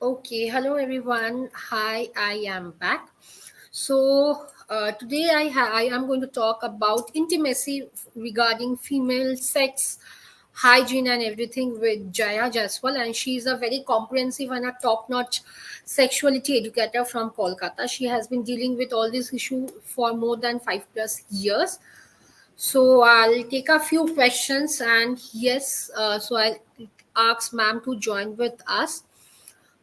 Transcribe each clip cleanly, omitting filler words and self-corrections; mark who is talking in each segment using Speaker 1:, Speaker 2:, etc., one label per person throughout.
Speaker 1: Okay, hello everyone. Hi, I am back. So today I am going to talk about intimacy regarding female sex hygiene and everything with Jaya Jaswal, and she is a very comprehensive and a top-notch sexuality educator from Kolkata. She has been dealing with all this issue for more than 5+ years. So I'll take a few questions, and yes, so I'll ask ma'am to join with us.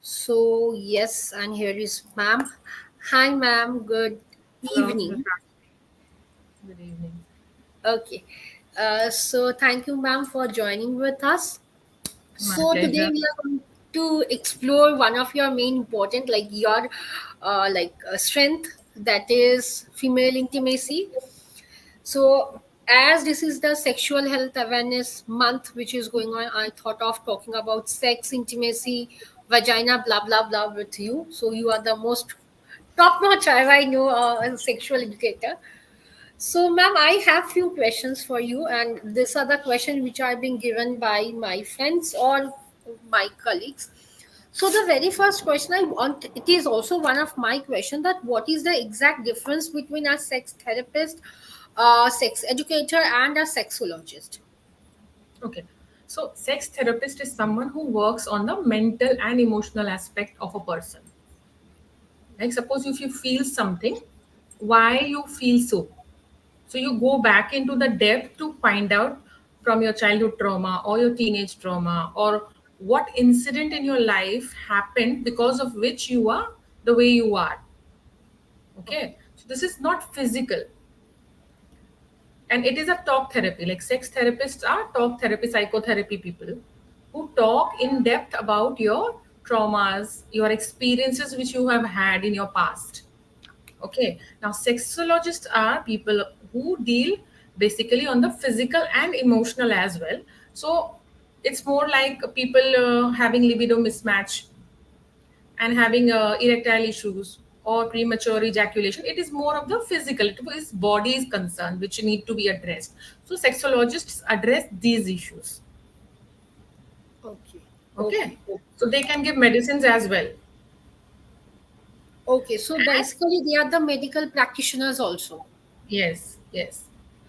Speaker 1: So, yes, and here is ma'am. Hi, ma'am. Good
Speaker 2: Hello,
Speaker 1: evening.
Speaker 2: good evening.
Speaker 1: Okay. So, thank you, ma'am, for joining with us.
Speaker 2: My
Speaker 1: So, today
Speaker 2: pleasure.
Speaker 1: we are going to explore one of your main important, like your strength, that is female intimacy. So, as this is the sexual health awareness month which is going on, I thought of talking about sex, intimacy, vagina, blah blah blah with you. So, you are the most top notch I know sexual educator. So, ma'am, I have few questions for you, and these are the questions which are being given by my friends or my colleagues. So, the very first question I want, it is also one of my question, that what is the exact difference between a sex therapist, a sex educator, and a sexologist?
Speaker 2: Okay. So, sex therapist is someone who works on the mental and emotional aspect of a person. Like, suppose if you feel something, why you feel so. So, you go back into the depth to find out from your childhood trauma or your teenage trauma or what incident in your life happened because of which you are the way you are.
Speaker 1: Okay.
Speaker 2: Okay. So, this is not physical. And it is a talk therapy, like sex therapists are talk therapy, psychotherapy people who talk in depth about your traumas, your experiences which you have had in your past. Okay, now sexologists are people who deal basically on the physical and emotional as well. So it's more like people having libido mismatch and having erectile issues or premature ejaculation. It is more of the physical, it is body is concerned which need to be addressed. So sexologists address these issues.
Speaker 1: Okay.
Speaker 2: Okay,
Speaker 1: Okay.
Speaker 2: so they can give medicines as well.
Speaker 1: Okay. So
Speaker 2: And
Speaker 1: basically, they are the medical practitioners also.
Speaker 2: yes, they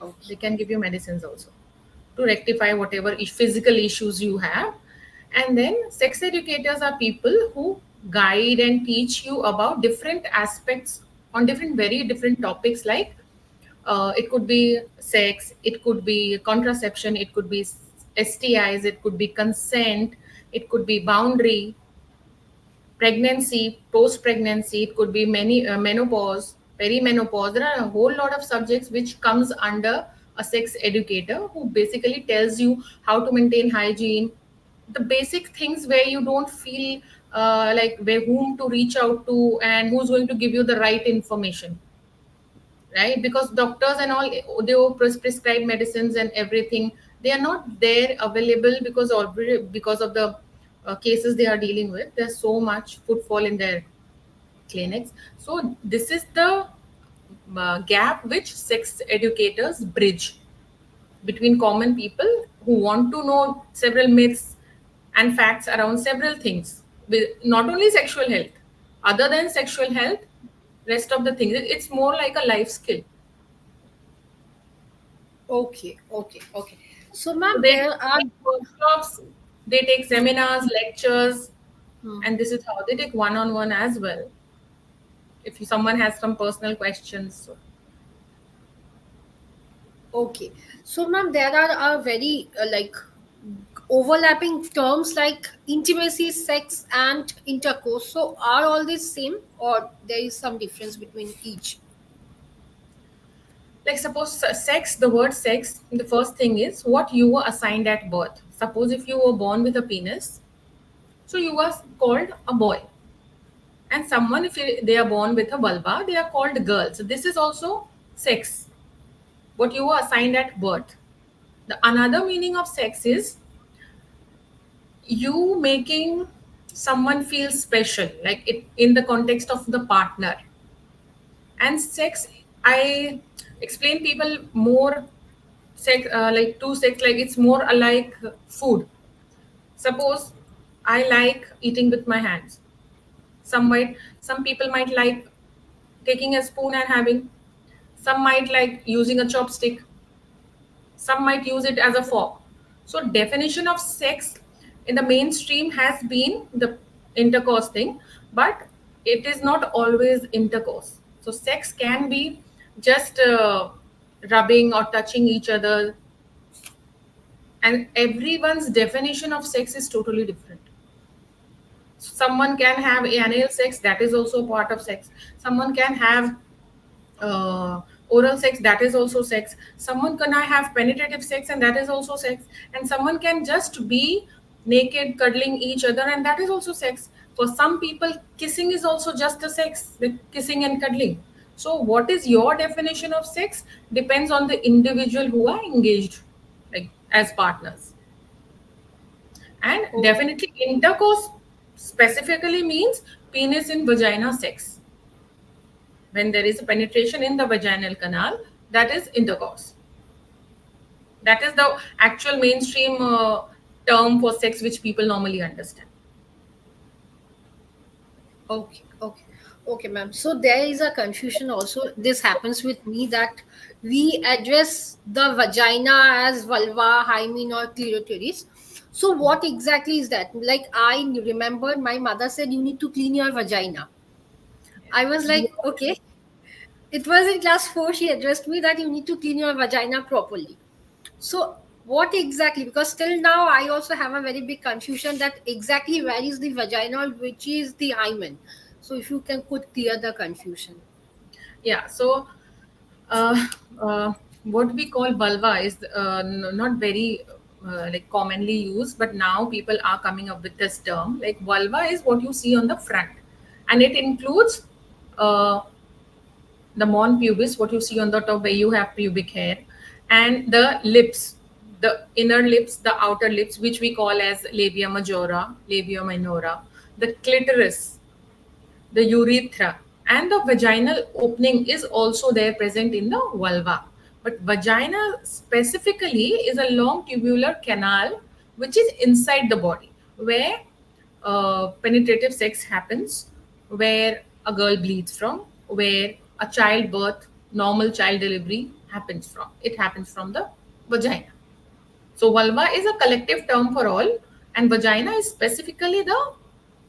Speaker 1: Okay.
Speaker 2: can give you medicines also to rectify whatever physical issues you have. And then sex educators are people who guide and teach you about different aspects on different very different topics, like it could be sex, it could be contraception, it could be STIs, it could be consent, it could be boundary, pregnancy, post pregnancy, it could be many menopause, perimenopause. There are a whole lot of subjects which comes under a sex educator who basically tells you how to maintain hygiene, the basic things where you don't feel like where whom to reach out to and who's going to give you the right information, right? Because doctors and all, they will prescribe medicines and everything, they are not there available because already because of the cases they are dealing with, there's so much footfall in their clinics. So this is the gap which sex educators bridge between common people who want to know several myths and facts around several things, with not only sexual health, other than sexual health, rest of the things. It's more like a life skill.
Speaker 1: Okay. Okay. Okay. So,
Speaker 2: So
Speaker 1: ma'am,
Speaker 2: they
Speaker 1: there are.
Speaker 2: take workshops, they take seminars, lectures,
Speaker 1: Hmm.
Speaker 2: and this is how they take one-on-one as well. If someone has some personal questions, so
Speaker 1: Okay. So, ma'am, there are very overlapping terms like intimacy, sex, and intercourse. So, are all these same, or there is some difference between each?
Speaker 2: like suppose sex, the word sex, the first thing is what you were assigned at birth. Suppose if you were born with a penis, so you are called a boy. And someone, if they are born with a vulva, they are called girl. So this is also sex, what you were assigned at birth. The another meaning of sex is you making someone feel special, like it in the context of the partner. And sex, I explain people more sex, like to sex, like it's more alike food. Suppose I like eating with my hands, Some people might like taking a spoon and having. Some might like using a chopstick. Some might use it as a fork. So definition of sex in the mainstream has been the intercourse thing, but it is not always intercourse. So sex can be just rubbing or touching each other, and everyone's definition of sex is totally different. Someone can have anal sex, that is also part of sex. Someone can have oral sex, that is also sex. Someone can have penetrative sex, and that is also sex. And someone can just be naked cuddling each other, and that is also sex. For some people, kissing is also just a sex, like kissing and cuddling. So what is your definition of sex depends on the individual who are engaged, like as partners. And
Speaker 1: Oh,
Speaker 2: definitely intercourse specifically means penis in vagina sex. When there is a penetration in the vaginal canal, that is intercourse. That is the actual mainstream term for sex which people normally understand.
Speaker 1: okay, okay, okay, ma'am. So there is a confusion also. This happens with me that we address the vagina as vulva, hymen, or clitoris. So what exactly is that? Like I remember my mother said you need to clean your vagina. I was
Speaker 2: You,
Speaker 1: like, okay. It was in class 4 she addressed me that you need to clean your vagina properly. So what exactly? Because till now I also have a very big confusion that exactly where is the vagina or which is the hymen. So if you can could clear the confusion.
Speaker 2: yeah, so uh, what we call vulva is not very like commonly used, but now people are coming up with this term. Like vulva is what you see on the front, and it includes uh, the mon pubis, what you see on the top where you have pubic hair, and the lips, the inner lips, the outer lips, which we call as labia majora, labia minora, the clitoris, the urethra, and the vaginal opening is also there present in the vulva. But vagina specifically is a long tubular canal which is inside the body where penetrative sex happens, where a girl bleeds from, where a childbirth, normal child delivery happens from. It happens from the vagina. So vulva is a collective term for all, and vagina is specifically the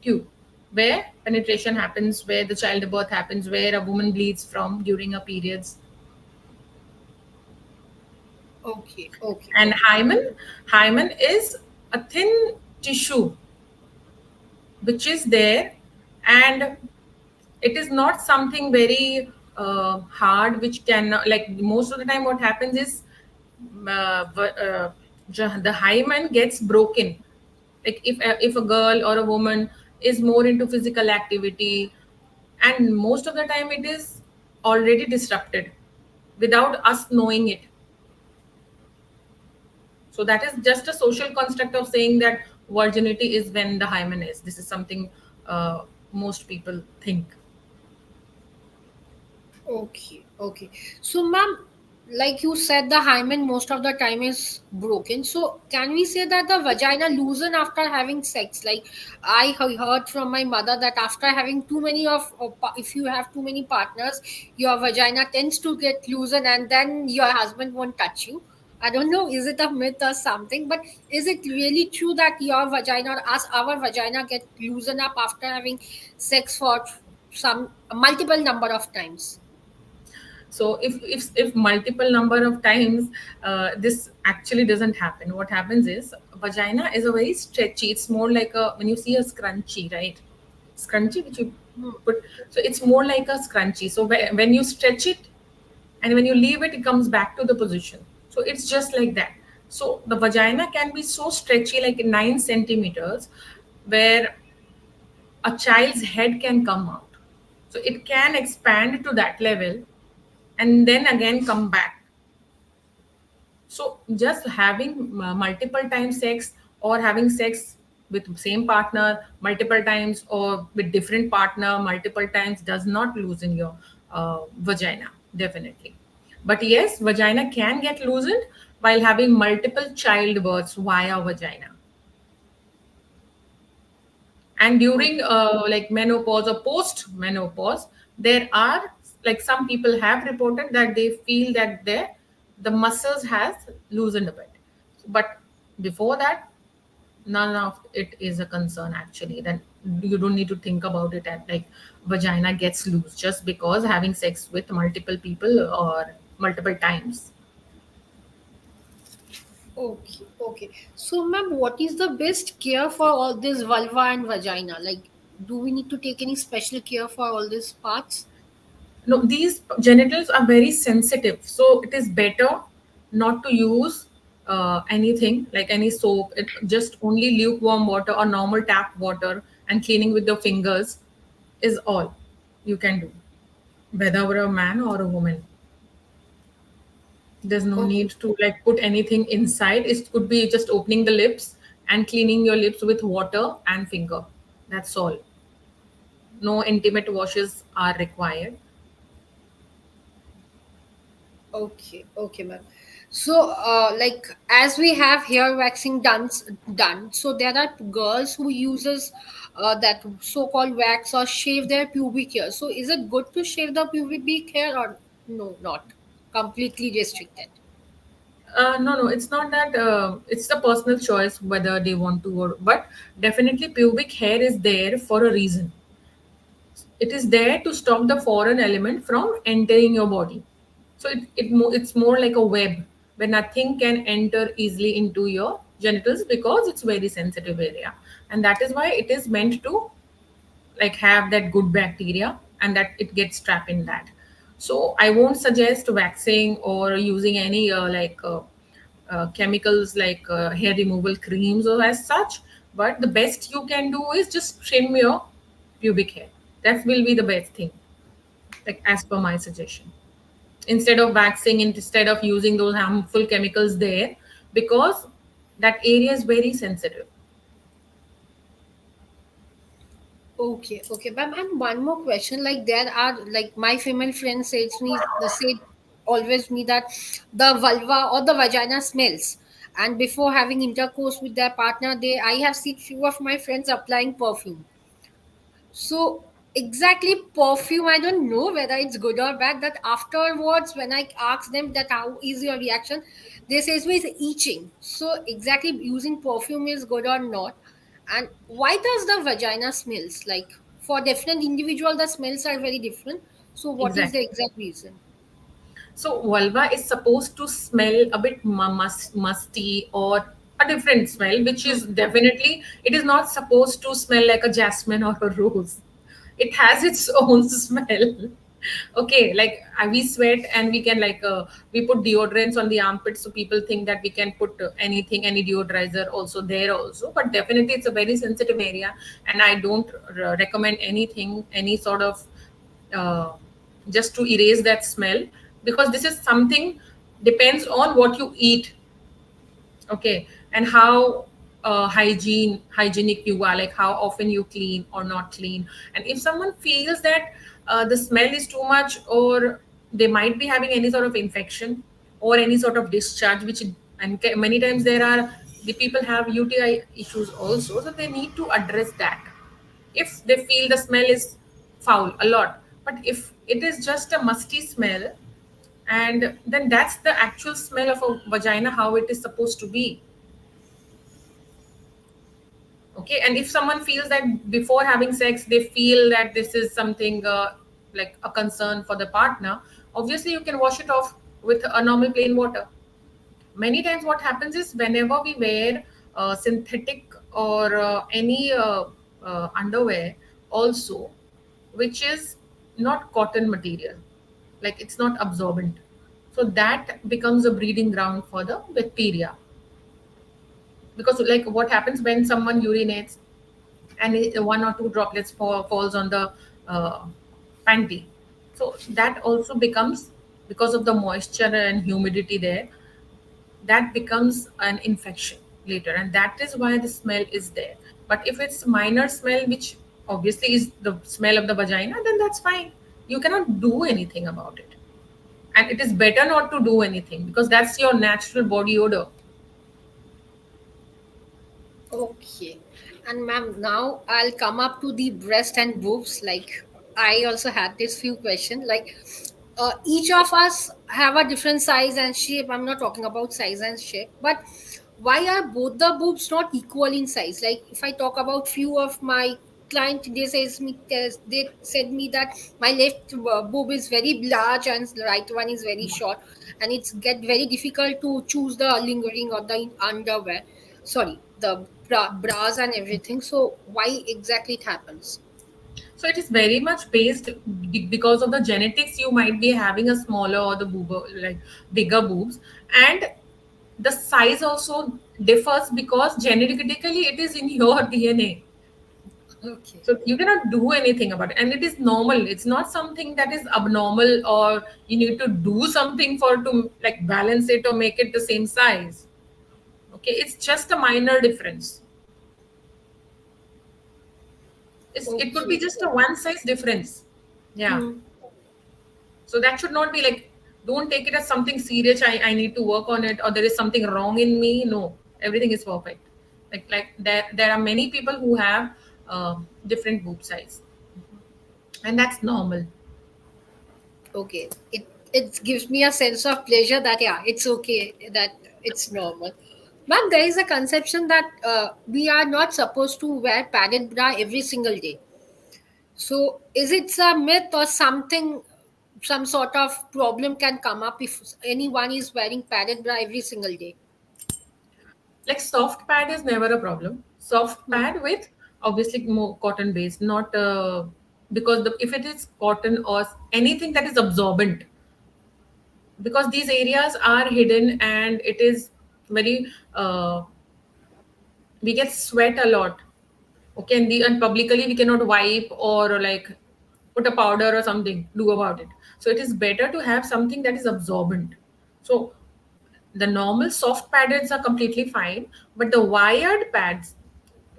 Speaker 2: tube where penetration happens, where the childbirth happens, where a woman bleeds from during her periods.
Speaker 1: Okay, okay,
Speaker 2: And
Speaker 1: okay.
Speaker 2: hymen is a thin tissue which is there, and it is not something very hard which can, like most of the time what happens is the hymen gets broken. Like if a girl or a woman is more into physical activity, and most of the time it is already disrupted without us knowing it. So that is just a social construct of saying that virginity is when the hymen is. This is something most people think.
Speaker 1: Okay, okay. So, ma'am, like you said, the hymen most of the time is broken. So, can we say that the vagina loosen after having sex? Like heard from my mother that after having too many if you have too many partners, your vagina tends to get loosen, and then your husband won't touch you. I don't know, is it a myth or something? But is it really true that your vagina or our vagina get loosen up after having sex for some multiple number of times?
Speaker 2: So if multiple number of times, this actually doesn't happen. What happens is vagina is a very stretchy. It's more like a, when you see a scrunchie, right? Scrunchie which you
Speaker 1: Hmm.
Speaker 2: put. So it's more like a scrunchie. So when you stretch it and when you leave it, it comes back to the position. So it's just like that. So the vagina can be so stretchy, like 9 centimeters, where a child's head can come out. So it can expand to that level and then again come back. So just having multiple times sex, or having sex with same partner multiple times, or with different partner multiple times, does not loosen your vagina, definitely. But yes, vagina can get loosened while having multiple childbirths via vagina. And
Speaker 1: Oh,
Speaker 2: during like menopause or post menopause, there are like some people have reported that they feel that the muscles has loosened a bit, but before that none of it is a concern actually. Then you don't need to think about it at like vagina gets loose just because having sex with multiple people or multiple times.
Speaker 1: okay, okay. So, ma'am, what is the best care for all this vulva and vagina? Like, do we need to take any special care for all these parts?
Speaker 2: No, these genitals are very sensitive, so it is better not to use anything like any soap. It just only lukewarm water or normal tap water and cleaning with the fingers is all you can do, whether you're a man or a woman. There's no
Speaker 1: Okay,
Speaker 2: need to like put anything inside. It could be just opening the lips and cleaning your lips with water and finger. That's all. No intimate washes are required.
Speaker 1: okay, okay, ma'am. So, like, as we have hair waxing done, so there are girls who uses that so-called wax or shave their pubic hair. So, is it good to shave the pubic hair or no? Not completely restricted.
Speaker 2: No, no, it's not that. It's a personal choice whether they want to, or but definitely pubic hair is there for a reason. It is there to stop the foreign element from entering your body. So it's more like a web where nothing can enter easily into your genitals because it's very sensitive area, and that is why it is meant to like have that good bacteria and that it gets trapped in that. So I won't suggest waxing or using any chemicals like hair removal creams or as such, but the best you can do is just trim your pubic hair. That will be the best thing, like as per my suggestion, instead of waxing, instead of using those harmful chemicals there, because that area is very sensitive.
Speaker 1: Okay, okay, ma'am. And one more question, like there are like my female friend says me they say always me that the vulva or the vagina smells, and before having intercourse with their partner, they I have seen few of my friends applying perfume. So exactly perfume, I don't know whether it's good or bad. That afterwards, when I ask them that how is your reaction, they says me it's itching. So exactly using perfume is good or not, and why does the vagina smells like for different individual the smells are very different. So what is the
Speaker 2: Exactly.
Speaker 1: exact reason?
Speaker 2: So vulva is supposed to smell a bit musty or a different smell, which is definitely it is not supposed to smell like a jasmine or a rose. It has its own smell. Okay, like we sweat and we can we put deodorants on the armpits, so people think that we can put anything, any deodorizer also there also. But definitely, it's a very sensitive area, and I don't recommend anything, any sort of uh, just to erase that smell, because this is something depends on what you eat. Okay, and how hygienic you are, like how often you clean or not clean. And if someone feels that the smell is too much, or they might be having any sort of infection or any sort of discharge, which and many times there are the people have UTI issues also, so they need to address that if they feel the smell is foul a lot. But if it is just a musty smell, and then that's the actual smell of a vagina, how it is supposed to be. Okay, and if someone feels that before having sex they feel that this is something like a concern for the partner, obviously you can wash it off with a normal plain water. Many times what happens is whenever we wear synthetic or any underwear also, which is not cotton material, like it's not absorbent, so that becomes a breeding ground for the bacteria. Because like what happens when someone urinates and one or two droplets falls on the uh, panty, so that also becomes, because of the moisture and humidity there, that becomes an infection later, and that is why the smell is there. But if it's minor smell, which obviously is the smell of the vagina, then that's fine. You cannot do anything about it, and it is better not to do anything because that's your natural body odor.
Speaker 1: Okay. And ma'am, now I'll come up to the breast and boobs. Like I also had this few question. Like each of us have a different size and shape. I'm not talking about size and shape, but why are both the boobs not equal in size? Like if I talk about few of my client, they said me that my left boob is very large and the right one is very short, and it's get very difficult to choose the lingering or the underwear. Sorry, the bras and everything. So why exactly it happens?
Speaker 2: So it is very much based because of the genetics. You might be having a smaller or the boob, like bigger boobs, and the size also differs because genetically it is in your DNA.
Speaker 1: Okay.
Speaker 2: So you cannot do anything about it, and it is normal. It's not something that is abnormal, or you need to do something for to like balance it or make it the same size. Okay, it's just a minor difference. It could be
Speaker 1: Okay.
Speaker 2: just a one size difference. Yeah.
Speaker 1: Hmm.
Speaker 2: So that should not be like, don't take it as something serious. I need to work on it, or there is something wrong in me. No, everything is perfect. Like there are many people who have different boob size, and that's normal.
Speaker 1: Okay. It gives me a sense of pleasure that yeah, it's okay, that it's normal. Ma'am, there is a conception that we are not supposed to wear padded bra every single day. So is it a myth or something? Some sort of problem can come up if anyone is wearing padded bra every single day.
Speaker 2: Like soft pad is never a problem. Soft
Speaker 1: Hmm.
Speaker 2: pad with obviously more cotton based, not because if it is cotton or anything that is absorbent, because these areas are hidden and it is very we get sweat a lot. Okay, and publicly we cannot wipe or like put a powder or something do about it. So it is better to have something that is absorbent. So the normal soft pads are completely fine, but the wired pads,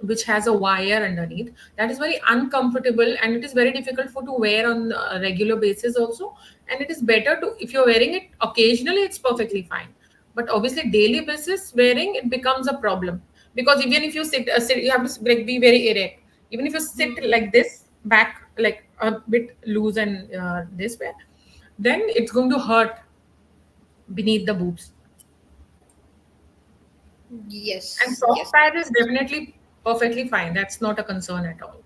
Speaker 2: which has a wire underneath, that is very uncomfortable and it is very difficult for to wear on a regular basis also. And it is better to, if you're wearing it occasionally, it's perfectly fine, but obviously daily basis wearing it becomes a problem, because even if you sit, you have to like be very erect. Even if you sit like this back, like a bit loose and this way, then it's going to hurt beneath the boobs. And
Speaker 1: Yes,
Speaker 2: soft
Speaker 1: yes.
Speaker 2: pad is definitely perfectly fine. That's not a concern at all.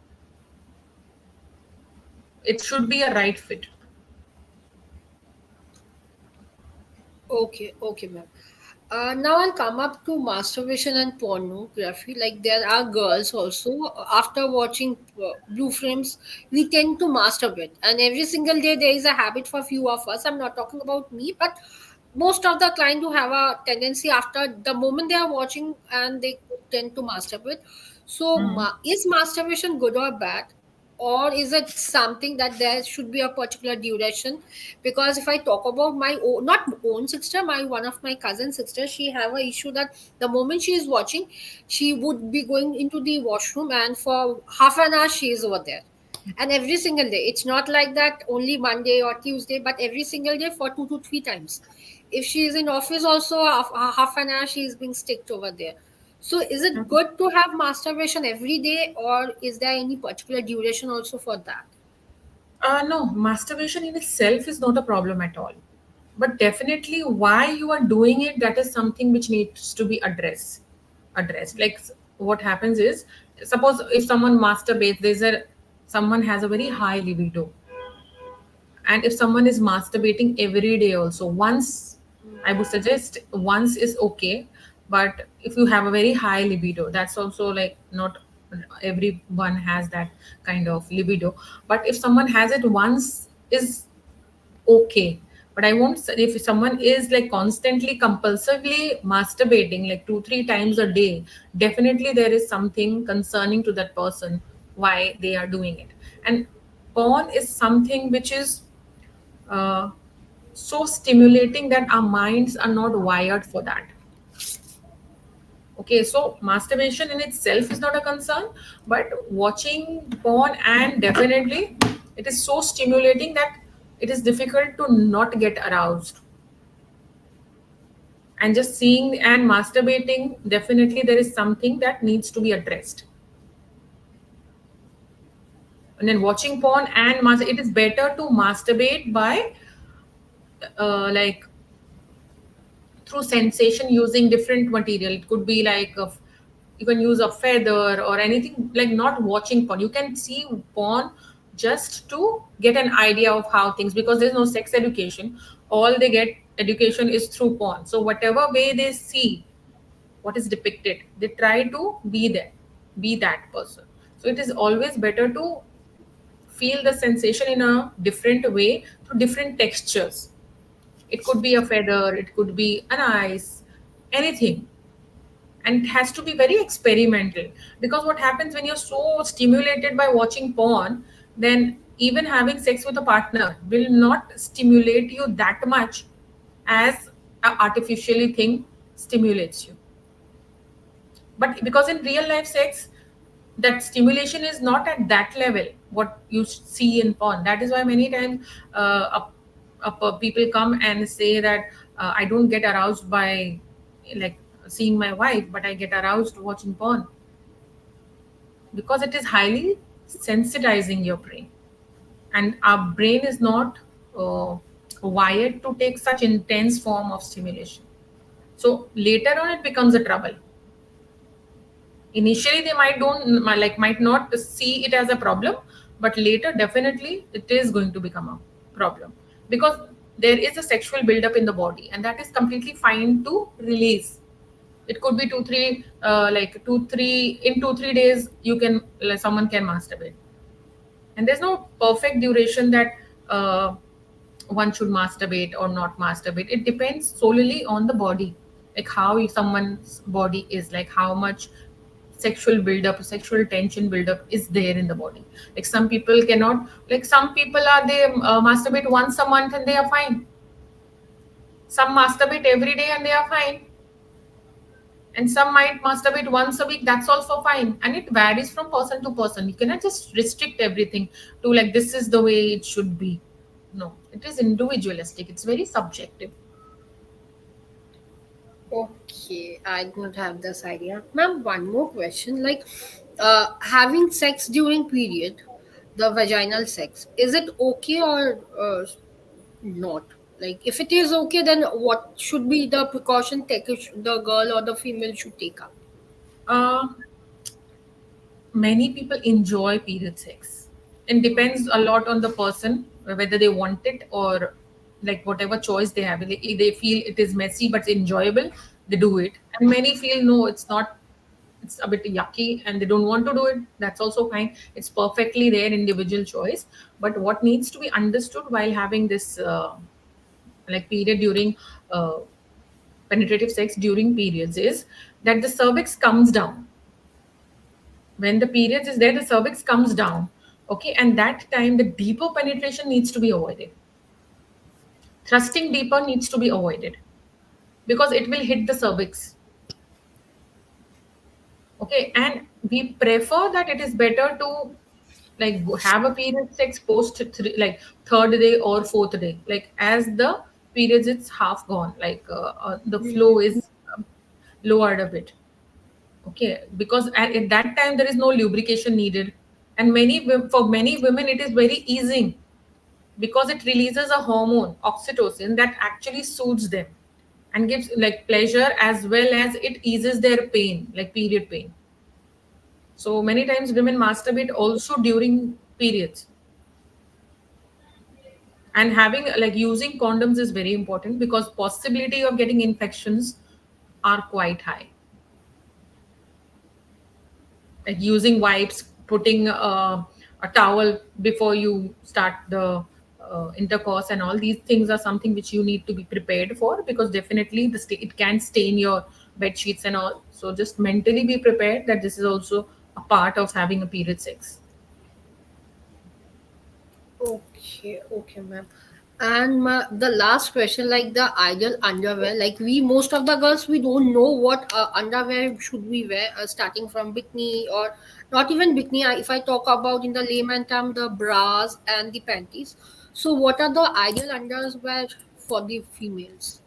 Speaker 2: It should be a right fit.
Speaker 1: Okay, okay, ma'am. Now I'll come up to masturbation and pornography. Like there are girls also. After watching blue films, we tend to masturbate, and every single day there is a habit for few of us. I'm not talking about me, but most of the client who have a tendency after the moment they are watching and they tend to masturbate. So, is masturbation good or bad? Or is it something that there should be a particular duration? Because if I talk about my own, not own sister, my one of my cousin sister, she have a issue that the moment she is watching, she would be going into the washroom and for half an hour she is over there. And every single day, it's not like that only Monday or Tuesday, but every single day for 2 to 3 times. If she is in office also, half an hour she is being sticked over there. So is it good to have masturbation every day, or is there any particular duration also for that?
Speaker 2: No, masturbation in itself is not a problem at all. But definitely, why you are doing it, that is something which needs to be addressed. Like what happens is, suppose if someone masturbates, someone has a very high libido, and if someone is masturbating every day also, once, I would suggest once is okay. But if you have a very high libido, that's also like not everyone has that kind of libido. But if someone has it once is okay. But I won't say, if someone is like constantly compulsively masturbating like 2 3 times a day, definitely there is something concerning to that person why they are doing it. And porn is something which is uh, so stimulating that our minds are not wired for that. Okay, so masturbation in itself is not a concern, but watching porn, and definitely it is so stimulating that it is difficult to not get aroused. And just seeing and masturbating, definitely there is something that needs to be addressed. And then watching porn and it is better to masturbate by like through sensation using different material. It could be like you can use a feather or anything, like not watching porn. You can see porn just to get an idea of how things, because there's no sex education. All they get education is through porn. So whatever way they see what is depicted, they try to be there, be that person. So it is always better to feel the sensation in a different way through different textures. It could be a feather, it could be an ice, anything. And it has to be very experimental, because what happens when you're so stimulated by watching porn, then even having sex with a partner will not stimulate you that much as a artificially thing stimulates you. But because in real life sex, that stimulation is not at that level what you see in porn. That is why many times people come and say that I don't get aroused by like seeing my wife, but I get aroused watching porn, because it is highly sensitizing your brain, and our brain is not uh, wired to take such intense form of stimulation. So later on it becomes a trouble. Initially they might not see it as a problem, but later definitely it is going to become a problem, because there is a sexual buildup in the body, and that is completely fine to release. It could be 2 3 like 2 3 in 2 3 days you can, like, someone can masturbate. And there's no perfect duration that one should masturbate or not masturbate. It depends solely on the body, like how someone's body is, like how much sexual buildup, sexual tension buildup is there in the body. Like some people cannot, like some people are, they masturbate once a month and they are fine. Some masturbate every day and they are fine, and some might masturbate once a week, that's also fine. And it varies from person to person. You cannot just restrict everything to like this is the way it should be. No, it is individualistic, it's very subjective.
Speaker 1: Okay, I don't have this idea. Ma'am, one more question. Like, having sex during period, the vaginal sex, is it okay or not? Like, if it is okay, then what should be the precaution the girl or the female should take up?
Speaker 2: uh, Many people enjoy period sex. It depends a lot on the person whether they want it, or like whatever choice they have. They feel it is messy but enjoyable, they do it. And many feel no, it's not, it's a bit yucky and they don't want to do it. That's also fine. It's perfectly their individual choice. But what needs to be understood while having this like period during penetrative sex during periods is that the cervix comes down. When the periods is there, the cervix comes down. Okay, and that time the deeper penetration needs to be avoided. Thrusting deeper needs to be avoided, because it will hit the cervix. Okay, and we prefer that it is better to like have a period sex post like third day or fourth day, like as the periods it's half gone, like the flow is lowered a bit. Okay, because at that time there is no lubrication needed. And for many women it is very easing, because it releases a hormone oxytocin that actually soothes them and gives like pleasure, as well as it eases their pain, like period pain. So many times women masturbate also during periods. And having like using condoms is very important, because possibility of getting infections are quite high. Like using wipes, putting a towel before you start the intercourse, and all these things are something which you need to be prepared for, because definitely it can stain your bed sheets and all. So just mentally be prepared that this is also a part of having a period sex.
Speaker 1: Okay, okay, ma'am. And the last question, like the ideal underwear, like we most of the girls we don't know what underwear should we wear, starting from bikini or not even bikini. If I talk about in the layman term, the bras and the panties. So, what are the ideal underwear for the females?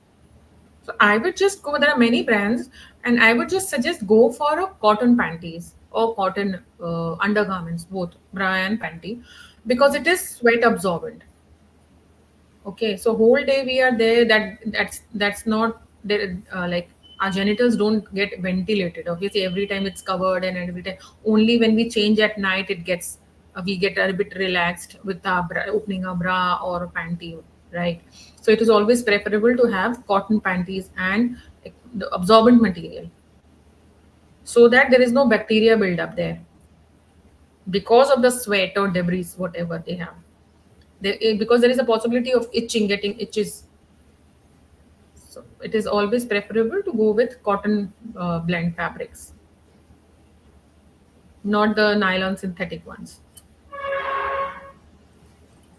Speaker 2: So I would just go. There are many brands, and I would just suggest go for a cotton panties or cotton undergarments, both bra and panty, because it is sweat absorbent. Okay, so whole day we are there. That's not there. Like our genitals don't get ventilated. Obviously, every time it's covered, and every time only when we change at night it gets we get a bit relaxed with our opening a bra or a panty, right? So it is always preferable to have cotton panties and like, the absorbent material, so that there is no bacteria buildup there because of the sweat or debris whatever they have. Because there is a possibility of itching, getting itches. So it is always preferable to go with cotton blend fabrics, not the nylon synthetic ones.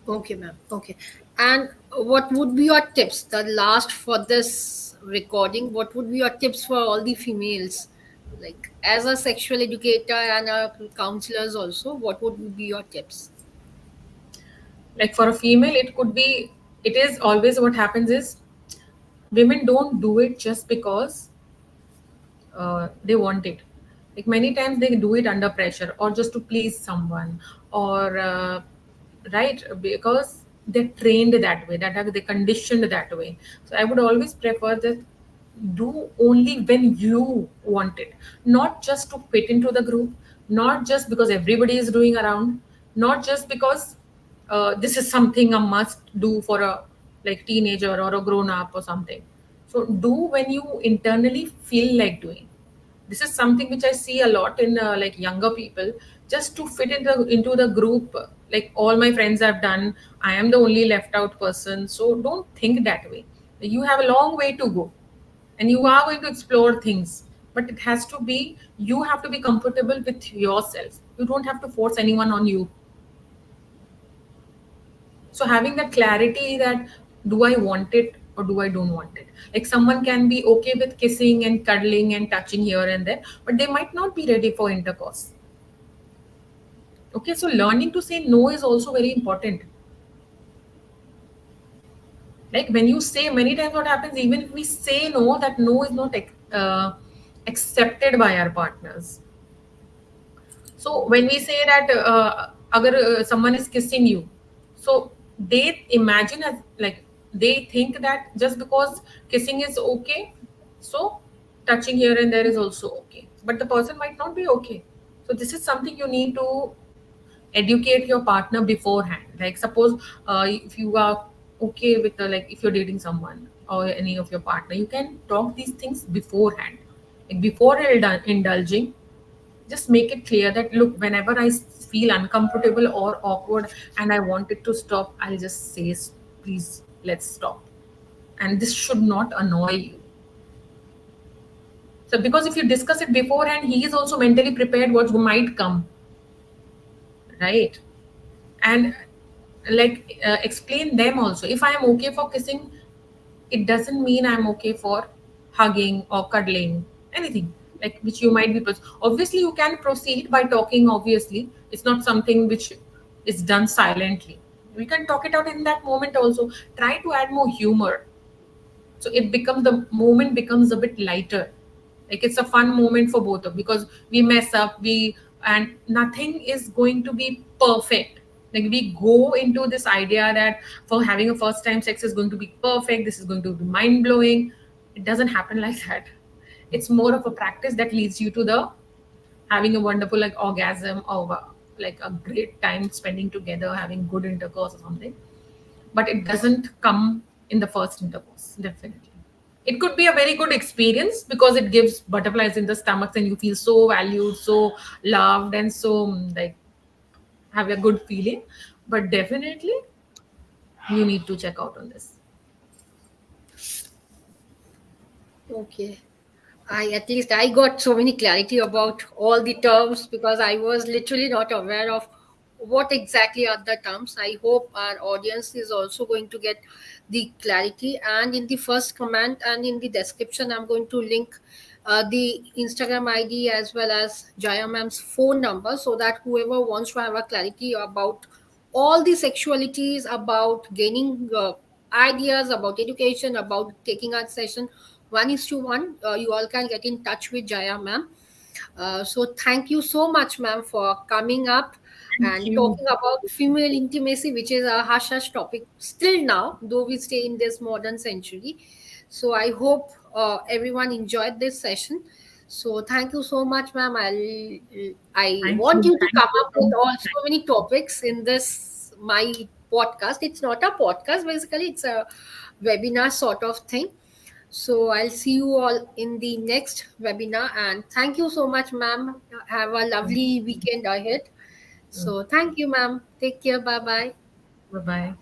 Speaker 1: Okay, ma'am. Okay. And what would be your tips? The last for this recording, what would be your tips for all the females? Like, as a sexual educator and a counselors also, what would be your tips?
Speaker 2: Like for a female, it could be, it is always what happens is women don't do it just because they want it. Like many times they do it under pressure or just to please someone, or right, because they're trained that way, that they're conditioned that way. So I would always prefer that do only when you want it, not just to fit into the group, not just because everybody is doing around, not just because this is something a must do for a like teenager or a grown up or something. So do when you internally feel like doing. This is something which I see a lot in like younger people, just to fit into the group. Like all my friends have done, I am the only left out person. So don't think that way. You have a long way to go, and you are going to explore things, but it has to be, you have to be comfortable with yourself. You don't have to force anyone on you. So having that clarity that do I want it or do I don't want it. Like someone can be okay with kissing and cuddling and touching here and there, but they might not be ready for intercourse. Okay, so learning to say no is also very important. Like when you say, many times what happens, even if we say no, that no is not accepted by our partners. So when we say that agar someone is kissing you, so they imagine as like they think that just because kissing is okay, so touching here and there is also okay. But the person might not be okay. So this is something you need to educate your partner beforehand. Like suppose if you are okay with like if you're dating someone or any of your partner, you can talk these things beforehand. Like before indulging, just make it clear that look, whenever I feel uncomfortable or awkward and I want it to stop, I'll just say please let's stop, and this should not annoy you. So because if you discuss it beforehand, he is also mentally prepared what might come, right? And like explain them also, if I am okay for kissing, it doesn't mean I'm okay for hugging or cuddling, anything like which you might be. Obviously, you can proceed by talking. Obviously, it's not something which is done silently. We can talk it out in that moment also. Try to add more humor, so it becomes the moment becomes a bit lighter. Like it's a fun moment for both of, because we mess up, we and nothing is going to be perfect. Like we go into this idea that for having a first time sex is going to be perfect, this is going to be mind blowing. It doesn't happen like that. It's more of a practice that leads you to the having a wonderful like orgasm, or like a great time spending together, having good intercourse or something. But it doesn't come in the first intercourse, definitely. It could be a very good experience because it gives butterflies in the stomach and you feel so valued, so loved, and so like have a good feeling. But definitely you need to check out on this.
Speaker 1: Okay. I at least I got so many clarity about all the terms because I was literally not aware of what exactly are the terms. I hope our audience is also going to get the clarity. And in the first comment and in the description, I'm going to link the Instagram ID as well as Jaya ma'am's phone number so that whoever wants to have a clarity about all the sexualities, about gaining ideas, about education, about taking our session, 1:1. You all can get in touch with Jaya ma'am. So thank you so much, ma'am, for coming up
Speaker 2: Thank
Speaker 1: and
Speaker 2: you.
Speaker 1: talking about female intimacy, which is a hush hush topic still now, though we stay in this modern century. So I hope everyone enjoyed this session. So thank you so much, ma'am. I
Speaker 2: Thank
Speaker 1: want
Speaker 2: you.
Speaker 1: you to
Speaker 2: Thank
Speaker 1: come
Speaker 2: you
Speaker 1: up
Speaker 2: so
Speaker 1: with
Speaker 2: much.
Speaker 1: also many topics in this my podcast. It's not a podcast, basically. It's a webinar sort of thing. So I'll see you all in the next webinar. And thank you so much, ma'am. Have a
Speaker 2: Thank
Speaker 1: lovely weekend ahead.
Speaker 2: you.
Speaker 1: So thank you, ma'am. Take care. Bye bye.
Speaker 2: Bye bye.